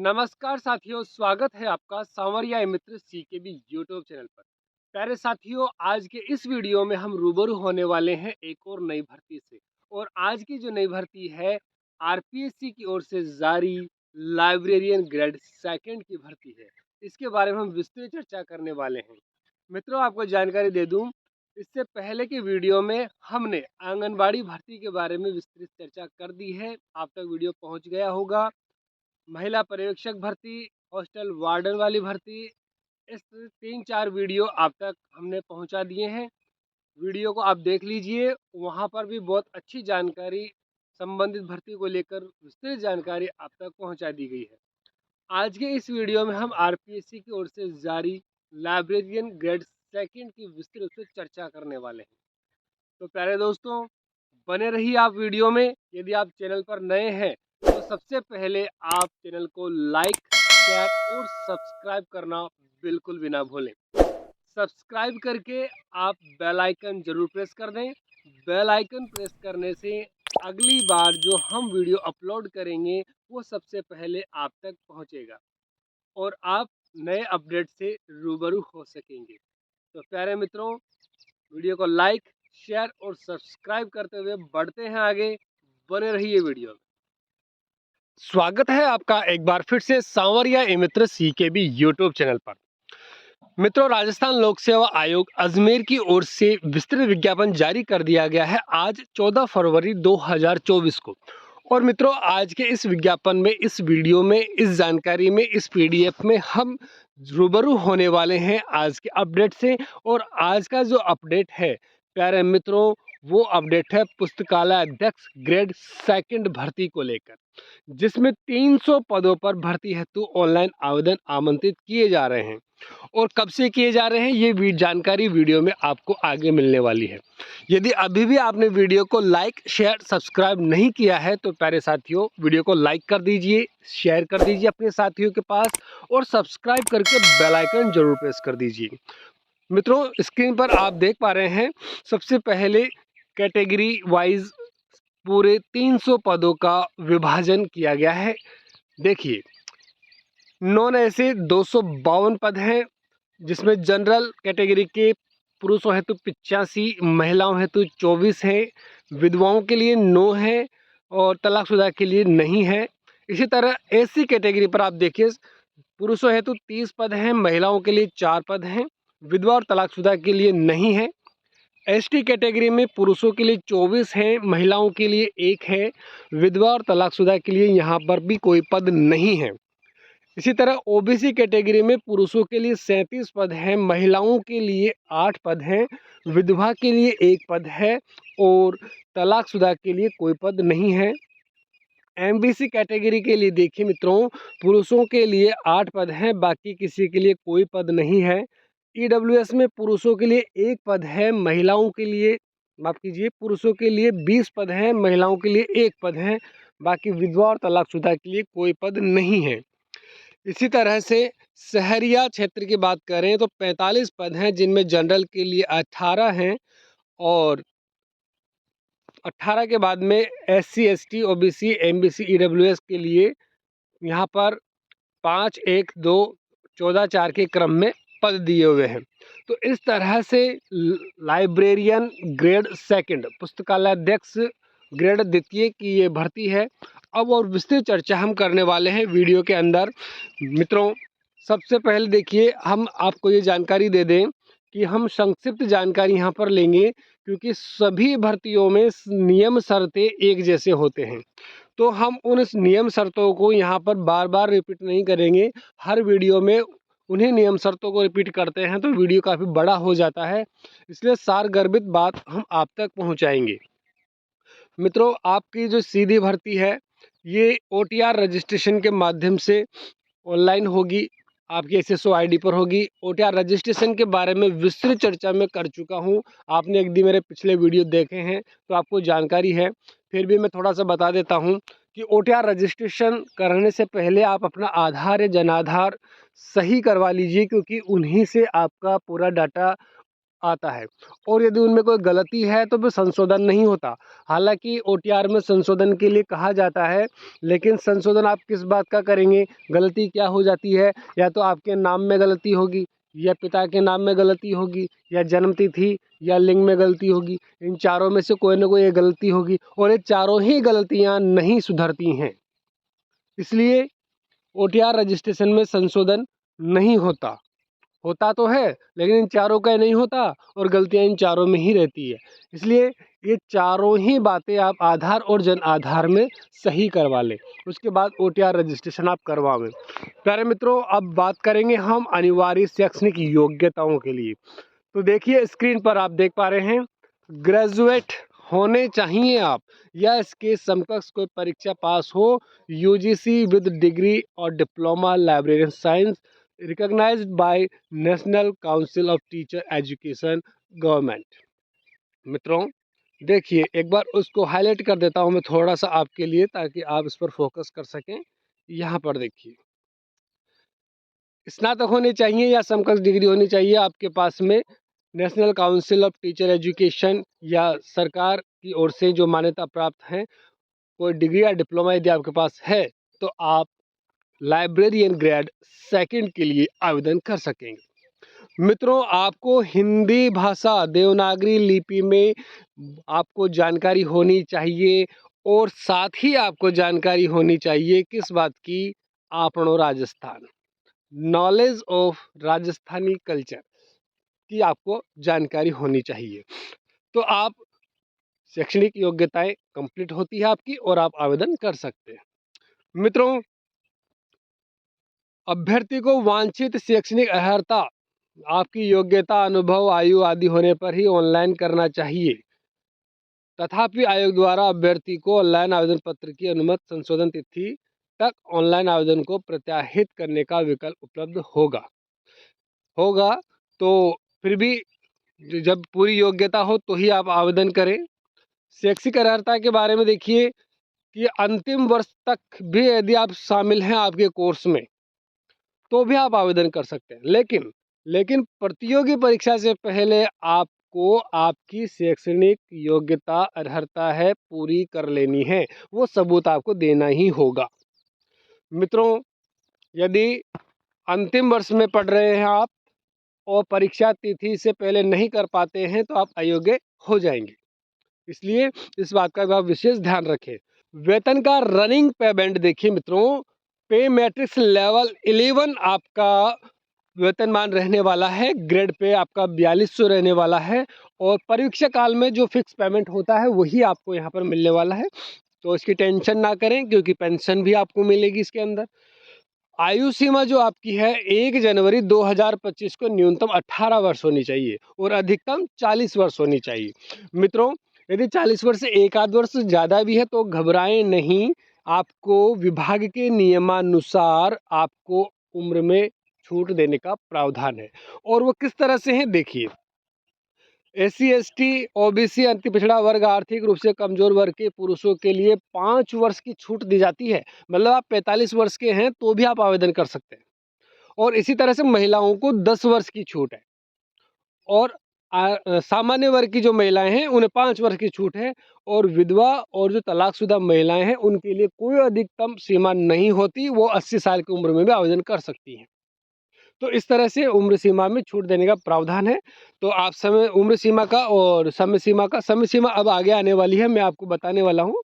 नमस्कार साथियों, स्वागत है आपका सांवरिया मित्र सीकेबी यूट्यूब चैनल पर। प्यारे साथियों, आज के इस वीडियो में हम रूबरू होने वाले हैं एक और नई भर्ती से। और आज की जो नई भर्ती है आरपीएससी की ओर से जारी लाइब्रेरियन ग्रेड सेकंड की भर्ती है। इसके बारे में हम विस्तृत चर्चा करने वाले हैं। मित्रों, आपको जानकारी दे दूं, इससे पहले की वीडियो में हमने आंगनबाड़ी भर्ती के बारे में विस्तृत चर्चा कर दी है। आप तक वीडियो पहुंच गया होगा। महिला पर्यवेक्षक भर्ती, हॉस्टल वार्डन वाली भर्ती, इस 3-4 वीडियो आप तक हमने पहुंचा दिए हैं। वीडियो को आप देख लीजिए, वहां पर भी बहुत अच्छी जानकारी संबंधित भर्ती को लेकर विस्तृत जानकारी आप तक पहुंचा दी गई है। आज के इस वीडियो में हम आरपीएससी की ओर से जारी लाइब्रेरियन ग्रेड सेकंड की विस्तृत रूप से चर्चा करने वाले हैं। तो प्यारे दोस्तों, बने रहिए आप वीडियो में। यदि आप चैनल पर नए हैं तो सबसे पहले आप चैनल को लाइक, शेयर और सब्सक्राइब करना बिल्कुल भी ना भूलें। सब्सक्राइब करके आप बेल आइकन जरूर प्रेस कर दें। बेल आइकन प्रेस करने से अगली बार जो हम वीडियो अपलोड करेंगे वो सबसे पहले आप तक पहुंचेगा और आप नए अपडेट से रूबरू हो सकेंगे। तो प्यारे मित्रों, वीडियो को लाइक, शेयर और सब्सक्राइब करते हुए बढ़ते हैं आगे। बने रहिए वीडियो में। स्वागत है आपका एक बार फिर से सांवरिया मित्र सीकेबी यूट्यूब चैनल पर। मित्रों, राजस्थान लोक सेवा आयोग अजमेर की ओर से विस्तृत विज्ञापन जारी कर दिया गया है आज 14 फरवरी 2024 को। और मित्रों, आज के इस विज्ञापन में, इस वीडियो में, इस जानकारी में, इस पीडीएफ में हम रूबरू होने वाले हैं आज के अपडेट से। और आज का जो अपडेट है प्यारे मित्रों, वो अपडेट है पुस्तकालय अध्यक्ष ग्रेड सेकंड भर्ती को लेकर, जिसमें 300 पदों पर भर्ती हेतु ऑनलाइन आवेदन आमंत्रित किए जा रहे हैं। और कब से किए जा रहे हैं ये जानकारी वीडियो में आपको आगे मिलने वाली है। यदि अभी भी आपने वीडियो को लाइक, शेयर, सब्सक्राइब नहीं किया है तो प्यारे साथियों, वीडियो को लाइक कर दीजिए, शेयर कर दीजिए अपने साथियों के पास और सब्सक्राइब करके बेल आइकन जरूर प्रेस कर दीजिए। मित्रों, स्क्रीन पर आप देख पा रहे हैं, सबसे पहले कैटेगरी वाइज पूरे 300 पदों का विभाजन किया गया है। देखिए, नॉन ऐसे 252 पद हैं, जिसमें जनरल कैटेगरी के पुरुषों हेतु 85, महिलाओं हेतु 24 है, विधवाओं के लिए 9 है और तलाकशुदा के लिए नहीं है। इसी तरह एससी कैटेगरी पर आप देखिए, पुरुषों हेतु 30 पद हैं, महिलाओं के लिए 4 पद हैं, विधवा और तलाकशुदा के लिए नहीं है। एसटी कैटेगरी में पुरुषों के लिए 24 हैं, महिलाओं के लिए 1 है, विधवा और तलाकशुदा के लिए यहाँ पर भी कोई पद नहीं है। इसी तरह ओबीसी कैटेगरी में पुरुषों के लिए 37 पद हैं, महिलाओं के लिए 8 पद हैं, विधवा के लिए 1 पद है और तलाकशुदा के लिए कोई पद नहीं है। एमबीसी कैटेगरी के लिए देखिए मित्रों, पुरुषों के लिए 8 पद हैं, बाकी किसी के लिए कोई पद नहीं है। ईडब्ल्यूएस में पुरुषों के लिए 1 पद है, महिलाओं के लिए, माफ कीजिए, पुरुषों के लिए 20 पद हैं, महिलाओं के लिए 1 पद है, बाकी विधवा और तलाकशुदा के लिए कोई पद नहीं है। इसी तरह से शहरिया क्षेत्र की बात करें तो 45 पद हैं, जिनमें जनरल के लिए 18 हैं और 18 के बाद में SC, ST, OBC, MBC, EWS के लिए यहाँ पर 5, 1, 2, 14, 4 के क्रम में पद दिए हुए हैं। तो इस तरह से लाइब्रेरियन ग्रेड सेकंड, पुस्तकालय अध्यक्ष ग्रेड द्वितीय की ये भर्ती है। अब और विस्तृत चर्चा हम करने वाले हैं वीडियो के अंदर। मित्रों, सबसे पहले देखिए, हम आपको ये जानकारी दे दें कि हम संक्षिप्त जानकारी यहाँ पर लेंगे, क्योंकि सभी भर्तियों में नियम शर्तें एक जैसे होते हैं। तो हम उन नियम शर्तों को यहाँ पर बार बार रिपीट नहीं करेंगे। हर वीडियो में उन्हीं नियम शर्तों को रिपीट करते हैं तो वीडियो काफ़ी बड़ा हो जाता है, इसलिए सारगर्भित बात हम आप तक पहुँचाएंगे। मित्रों, आपकी जो सीधी भर्ती है ये OTR रजिस्ट्रेशन के माध्यम से ऑनलाइन होगी, आपकी SSO ID पर होगी। OTR रजिस्ट्रेशन के बारे में विस्तृत चर्चा मैं कर चुका हूँ, आपने एक दिन मेरे पिछले वीडियो देखे हैं तो आपको जानकारी है। फिर भी मैं थोड़ा सा बता देता हूँ कि OTR रजिस्ट्रेशन करने से पहले आप अपना आधार या जनाधार सही करवा लीजिए, क्योंकि उन्हीं से आपका पूरा डाटा आता है, और यदि उनमें कोई गलती है तो फिर संशोधन नहीं होता। हालांकि ओटीआर में संशोधन के लिए कहा जाता है, लेकिन संशोधन आप किस बात का करेंगे? गलती क्या हो जाती है? या तो आपके नाम में गलती होगी, या पिता के नाम में गलती होगी, या जन्म तिथि या लिंग में गलती होगी। इन चारों में से कोई ना कोई एक गलती होगी, और ये चारों ही गलतियां नहीं सुधरती हैं। इसलिए ओटीआर रजिस्ट्रेशन में संशोधन नहीं होता। होता तो है, लेकिन इन चारों का नहीं होता, और गलतियां इन चारों में ही रहती है। इसलिए ये चारों ही बातें आप आधार और जन आधार में सही करवा लें, उसके बाद ओटीआर रजिस्ट्रेशन आप करवावें। प्यारे मित्रों, अब बात करेंगे हम अनिवार्य शैक्षणिक योग्यताओं के लिए। तो देखिए, स्क्रीन पर आप देख पा रहे हैं, ग्रेजुएट होने चाहिए आप, या इसके समकक्ष कोई परीक्षा पास हो, यूजीसी विद डिग्री और diploma librarian science recognised by national council of teacher education government. मित्रों देखिए, एक बार उसको हाईलाइट कर देता हूं मैं थोड़ा सा आपके लिए, ताकि आप इस पर फोकस कर सकें। यहाँ पर देखिए, स्नातक होने चाहिए या समकक्ष डिग्री होनी चाहिए आपके पास में, national council of teacher education या सरकार की ओर से जो मान्यता प्राप्त है, कोई डिग्री या डिप्लोमा यदि आपके पास है, तो आप लाइब्रेरियन ग्रेड सेकंड के लिए आवेदन कर सकेंगे। मित्रों, आपको हिंदी भाषा देवनागरी लिपि में आपको जानकारी होनी चाहिए, और साथ ही आपको जानकारी होनी चाहिए किस बात की? आपनो Rajasthan, knowledge of Rajasthani culture की आपको जानकारी होनी चाहिए। तो आप शैक्षणिक योग्यताएं कंप्लीट होती है आपकी, और आप आवेदन कर सकते हैं। मित्रों, अभ्यर्थी को वांछित शैक्षणिक अर्हता आपकी योग्यता, अनुभव, आयु आदि होने पर ही ऑनलाइन करना चाहिए। तथापि आयोग द्वारा अभ्यर्थी को ऑनलाइन आवेदन पत्र की अनुमति संशोधन तिथि तक ऑनलाइन आवेदन को प्रत्याहित करने का विकल्प उपलब्ध होगा। तो फिर भी जब पूरी योग्यता हो तो ही आप आवेदन करें। शैक्षिक अर्हता के बारे में देखिए कि अंतिम वर्ष तक भी यदि आप शामिल हैं आपके कोर्स में, तो भी आप आवेदन कर सकते हैं। लेकिन प्रतियोगी परीक्षा से पहले आपको आपकी शैक्षणिक योग्यता अर्हता है पूरी कर लेनी है, वो सबूत आपको देना ही होगा। मित्रों, यदि अंतिम वर्ष में पढ़ रहे हैं आप और परीक्षा तिथि से पहले नहीं कर पाते हैं, तो आप अयोग्य हो जाएंगे। इसलिए इस बात का आप विशेष ध्यान रखें। वेतन का रनिंग पे बैंड देखिए मित्रों, पे मैट्रिक्स लेवल 11 आपका वेतनमान रहने वाला है, ग्रेड पे आपका 4200 रहने वाला है, और परीक्षा काल में जो फिक्स पेमेंट होता है वही आपको यहाँ पर मिलने वाला है। तो इसकी टेंशन ना करें, क्योंकि पेंशन भी आपको मिलेगी इसके अंदर। आयु सीमा जो आपकी है, 1 जनवरी 2025 को न्यूनतम 18 वर्ष होनी चाहिए और अधिकतम 40 वर्ष होनी चाहिए। मित्रों, यदि 40 वर्ष से एक आध वर्ष ज़्यादा भी है तो घबराएं नहीं, आपको विभाग के नियमानुसार आपको उम्र में छूट देने का प्रावधान है, और वो किस तरह से है देखिए। SC ST OBC अति पिछड़ा वर्ग, आर्थिक रूप से कमजोर वर्ग के पुरुषों के लिए 5 वर्ष की छूट दी जाती है। मतलब आप 45 वर्ष के हैं तो भी आप आवेदन कर सकते हैं। और इसी तरह से महिलाओं को 10 वर्ष की छूट है, और सामान्य वर्ग की जो महिलाएं हैं उन्हें 5 वर्ष की छूट है, और विधवा और जो तलाकशुदा महिलाएं हैं उनके लिए कोई अधिकतम सीमा नहीं होती, वो 80 साल की उम्र में भी आवेदन कर सकती हैं। तो इस तरह से उम्र सीमा में छूट देने का प्रावधान है। तो आप उम्र सीमा का और समय सीमा अब आगे आने वाली है, मैं आपको बताने वाला हूँ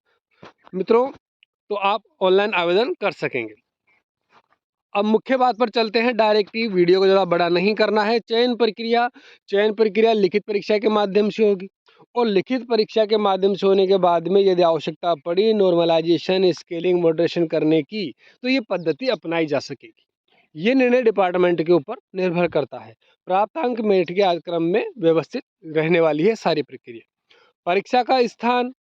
मित्रों। तो आप ऑनलाइन आवेदन कर सकेंगे। अब मुख्य बात पर चलते हैं डायरेक्ट ही, वीडियो को ज़्यादा बड़ा नहीं करना है। चयन प्रक्रिया लिखित परीक्षा के माध्यम से होगी, और लिखित परीक्षा के माध्यम से होने के बाद में यदि आवश्यकता पड़ी नॉर्मलाइजेशन, स्केलिंग, मॉडरेशन करने की, तो ये पद्धति अपनाई जा सकेगी। ये निर्णय डिपार्टमेंट के ऊपर निर्भर करता है। प्राप्तांक मेरिट के क्रम में व्यवस्थित रहने वाली है सारी प्रक्रिया। परीक्षा का स्थान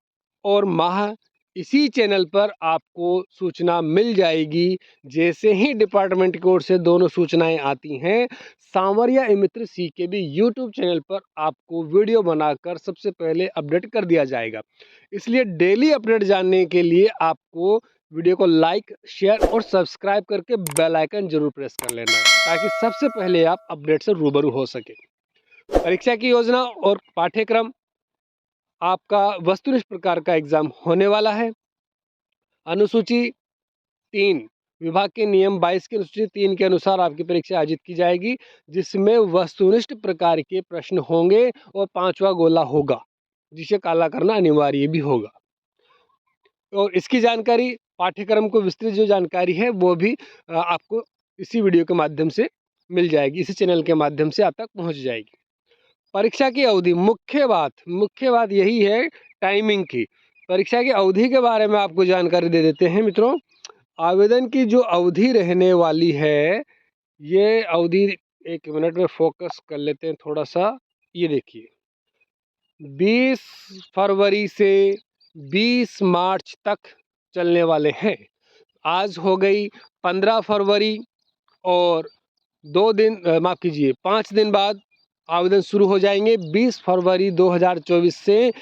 और माह इसी चैनल पर आपको सूचना मिल जाएगी। जैसे ही डिपार्टमेंट की ओर से दोनों सूचनाएं आती हैं, सांवरिया ई मित्र CKB यूट्यूब चैनल पर आपको वीडियो बनाकर सबसे पहले अपडेट कर दिया जाएगा। इसलिए डेली अपडेट जानने के लिए आपको वीडियो को लाइक, शेयर और सब्सक्राइब करके बेल आइकन जरूर प्रेस कर लेना, ताकि सबसे पहले आप अपडेट से रूबरू हो सके। परीक्षा की योजना और पाठ्यक्रम, आपका वस्तुनिष्ठ प्रकार का एग्जाम होने वाला है। अनुसूची 3 विभाग के नियम 22 के अनुसूची 3 के अनुसार आपकी परीक्षा आयोजित की जाएगी, जिसमें वस्तुनिष्ठ प्रकार के प्रश्न होंगे और 5वां गोला होगा, जिसे काला करना अनिवार्य भी होगा। और इसकी जानकारी, पाठ्यक्रम को विस्तृत जो जानकारी है वो भी आपको इसी वीडियो के माध्यम से मिल जाएगी, इसी चैनल के माध्यम से आप तक पहुंच जाएगी। परीक्षा की अवधि, मुख्य बात यही है टाइमिंग की। परीक्षा की अवधि के बारे में आपको जानकारी दे देते हैं मित्रों। आवेदन की जो अवधि रहने वाली है, ये अवधि, एक मिनट में फोकस कर लेते हैं थोड़ा सा। ये देखिए, 20 फरवरी से 20 मार्च तक चलने वाले हैं। आज हो गई 15 फरवरी और 2 दिन, माफ़ कीजिए, 5 दिन बाद आवेदन शुरू हो जाएंगे। 20 फरवरी 2024 से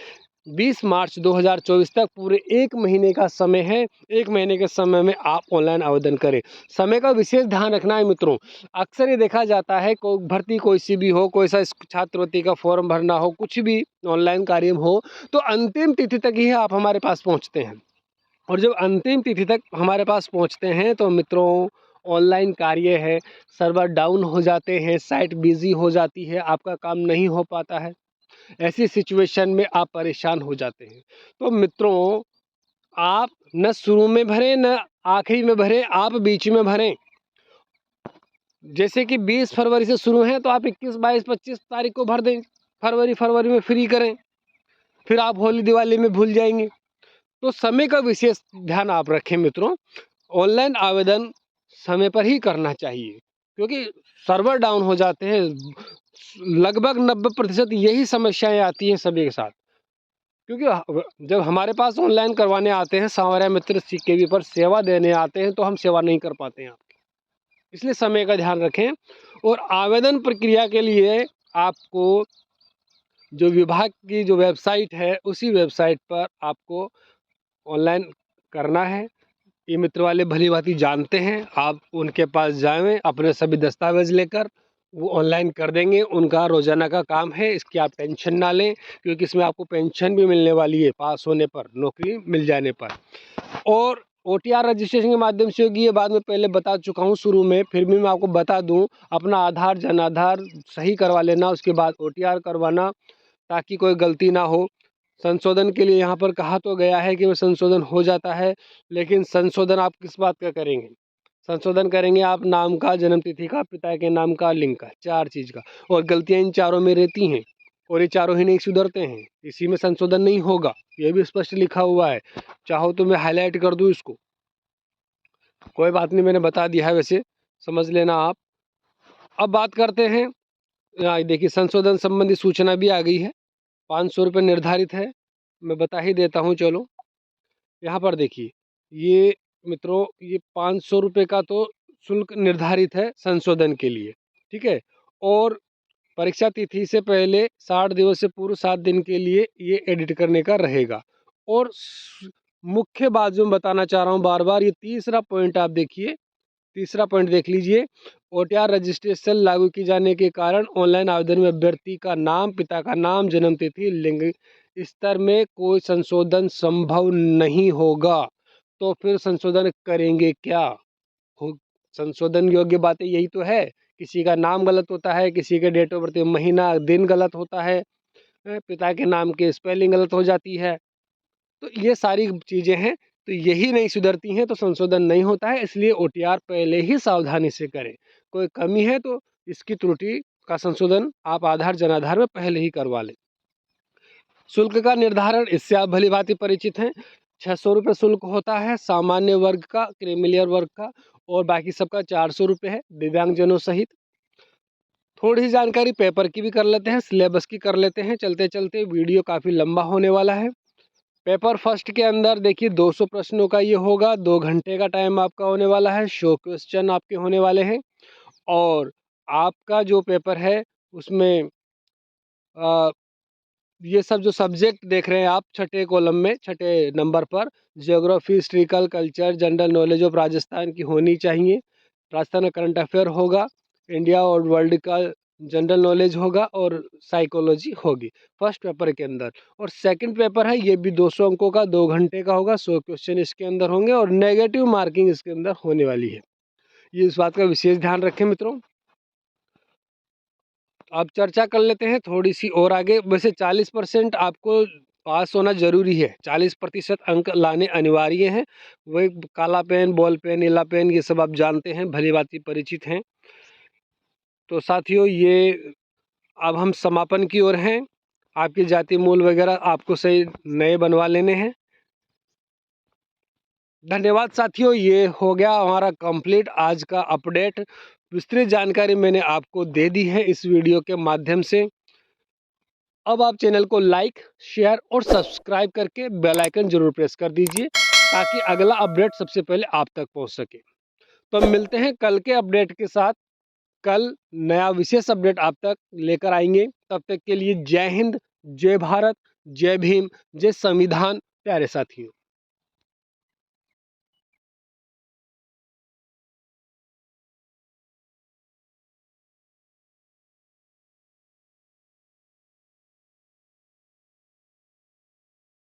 20 मार्च 2024 तक पूरे 1 महीने का समय है। 1 महीने के समय में आप ऑनलाइन आवेदन करें। समय का विशेष ध्यान रखना है मित्रों। अक्सर ये देखा जाता है, कोई भर्ती कोई सी भी हो, कोई सा छात्रवृत्ति का फॉर्म भरना हो, कुछ भी ऑनलाइन कार्य हो, तो अंतिम तिथि तक ही आप हमारे पास पहुँचते हैं। और जब अंतिम तिथि तक हमारे पास पहुंचते हैं तो मित्रों, ऑनलाइन कार्य है, सर्वर डाउन हो जाते हैं, साइट बिजी हो जाती है, आपका काम नहीं हो पाता है। ऐसी सिचुएशन में आप परेशान हो जाते हैं। तो मित्रों, आप न शुरू में भरें न आखिरी में भरें, आप बीच में भरें। जैसे कि 20 फरवरी से शुरू है तो आप 21, 22, 25 तारीख को भर दें। फरवरी में फ्री करें, फिर आप होली दिवाली में भूल जाएंगे। तो समय का विशेष ध्यान आप रखें मित्रों। ऑनलाइन आवेदन समय पर ही करना चाहिए, क्योंकि सर्वर डाउन हो जाते हैं। लगभग 90% यही समस्याएं आती हैं सभी के साथ। क्योंकि जब हमारे पास ऑनलाइन करवाने आते हैं, सांवरिया मित्र सीकेबी पर सेवा देने आते हैं, तो हम सेवा नहीं कर पाते हैं आपकी। इसलिए समय का ध्यान रखें। और आवेदन प्रक्रिया के लिए आपको जो विभाग की जो वेबसाइट है, उसी वेबसाइट पर आपको ऑनलाइन करना है। ये मित्र वाले भली भांति जानते हैं। आप उनके पास जाएं, अपने सभी दस्तावेज लेकर, वो ऑनलाइन कर देंगे। उनका रोजाना का काम है, इसकी आप टेंशन ना लें, क्योंकि इसमें आपको पेंशन भी मिलने वाली है पास होने पर, नौकरी मिल जाने पर। और OTR रजिस्ट्रेशन के माध्यम से होगी, ये बाद में पहले बता चुका हूँ शुरू में, फिर भी मैं आपको बता दूँ। अपना आधार, जन आधार सही करवा लेना, उसके बाद OTR करवाना, ताकि कोई गलती ना हो। संशोधन के लिए यहाँ पर कहा तो गया है कि वो संशोधन हो जाता है, लेकिन संशोधन आप किस बात का करेंगे? संशोधन करेंगे आप नाम का, जन्म तिथि का, पिता के नाम का, लिंग का, 4 चीज़ का। और गलतियाँ इन चारों में रहती हैं, और ये चारों ही नहीं सुधरते हैं, इसी में संशोधन नहीं होगा। ये भी स्पष्ट लिखा हुआ है। चाहो तो मैं हाईलाइट कर दूँ इसको, कोई बात नहीं, मैंने बता दिया है, वैसे समझ लेना आप। अब बात करते हैं, देखिए संशोधन संबंधी सूचना भी आ गई है। 500 रुपये निर्धारित है, मैं बता ही देता हूँ। चलो यहाँ पर देखिए, ये मित्रों, ये 500 रुपये का तो शुल्क निर्धारित है संशोधन के लिए, ठीक है। और परीक्षा तिथि से पहले 60 दिवस से पूर्व 7 दिन के लिए ये एडिट करने का रहेगा। और मुख्य बात जो मैं बताना चाह रहा हूँ बार बार, ये तीसरा पॉइंट आप देखिए, तीसरा पॉइंट देख लीजिए। OTR रजिस्ट्रेशन लागू किए जाने के कारण ऑनलाइन आवेदन में अभ्यर्थी का नाम, पिता का नाम, जन्म तिथि, लिंग स्तर में कोई संशोधन संभव नहीं होगा। तो फिर संशोधन करेंगे क्या? संशोधन योग्य बातें यही तो है। किसी का नाम गलत होता है, किसी के डेट ऑफ बर्थ, महीना दिन गलत होता है, पिता के नाम के स्पेलिंग गलत हो जाती है। तो ये सारी चीज़ें हैं, तो यही नहीं सुधरती हैं तो संशोधन नहीं होता है। इसलिए OTR पहले ही सावधानी से करें। कोई कमी है तो इसकी त्रुटि का संशोधन आप आधार, जनाधार में पहले ही करवा लें। शुल्क का निर्धारण, इससे आप भली भांति परिचित हैं। 600 रुपये शुल्क होता है सामान्य वर्ग का, क्रीमिलियर वर्ग का, और बाकी सबका 400 रुपये है, दिव्यांगजनों सहित। थोड़ी सी जानकारी पेपर की भी कर लेते हैं, सिलेबस की कर लेते हैं चलते चलते, वीडियो काफ़ी लंबा होने वाला है। पेपर फर्स्ट के अंदर देखिए 200 प्रश्नों का ये होगा, 2 घंटे का टाइम आपका होने वाला है, 100 क्वेश्चन आपके होने वाले हैं। और आपका जो पेपर है उसमें ये सब जो सब्जेक्ट देख रहे हैं आप, छठे कॉलम में, छठे नंबर पर, geography, historical, culture, general knowledge of Rajasthan की होनी चाहिए। राजस्थान का करंट अफेयर होगा, इंडिया और वर्ल्ड का जनरल नॉलेज होगा और साइकोलॉजी होगी फर्स्ट पेपर के अंदर। और सेकंड पेपर है, ये भी 200 अंकों का, 2 घंटे का होगा, 100 क्वेश्चन इसके अंदर होंगे और नेगेटिव मार्किंग इसके अंदर होने वाली है। ये इस बात का विशेष ध्यान रखें मित्रों। अब चर्चा कर लेते हैं थोड़ी सी और आगे। वैसे 40% आपको पास होना जरूरी है, 40% अंक लाने अनिवार्य हैं। वही काला पेन, बॉल पेन, नीला पेन, ये सब आप जानते हैं, भली भांति परिचित हैं। तो साथियों, ये अब हम समापन की ओर हैं। आपकी जाति मूल वगैरह आपको सही नए बनवा लेने हैं। धन्यवाद साथियों, ये हो गया हमारा कंप्लीट आज का अपडेट। विस्तृत जानकारी मैंने आपको दे दी है इस वीडियो के माध्यम से। अब आप चैनल को लाइक, शेयर और सब्सक्राइब करके बेल आइकन जरूर प्रेस कर दीजिए ताकि अगला अपडेट सबसे पहले आप तक पहुंच सके। तो हम मिलते हैं कल के अपडेट के साथ। कल नया विशेष अपडेट आप तक लेकर आएंगे। तब तक के लिए जय हिंद, जय भारत, जय भीम, जय संविधान प्यारे साथियों।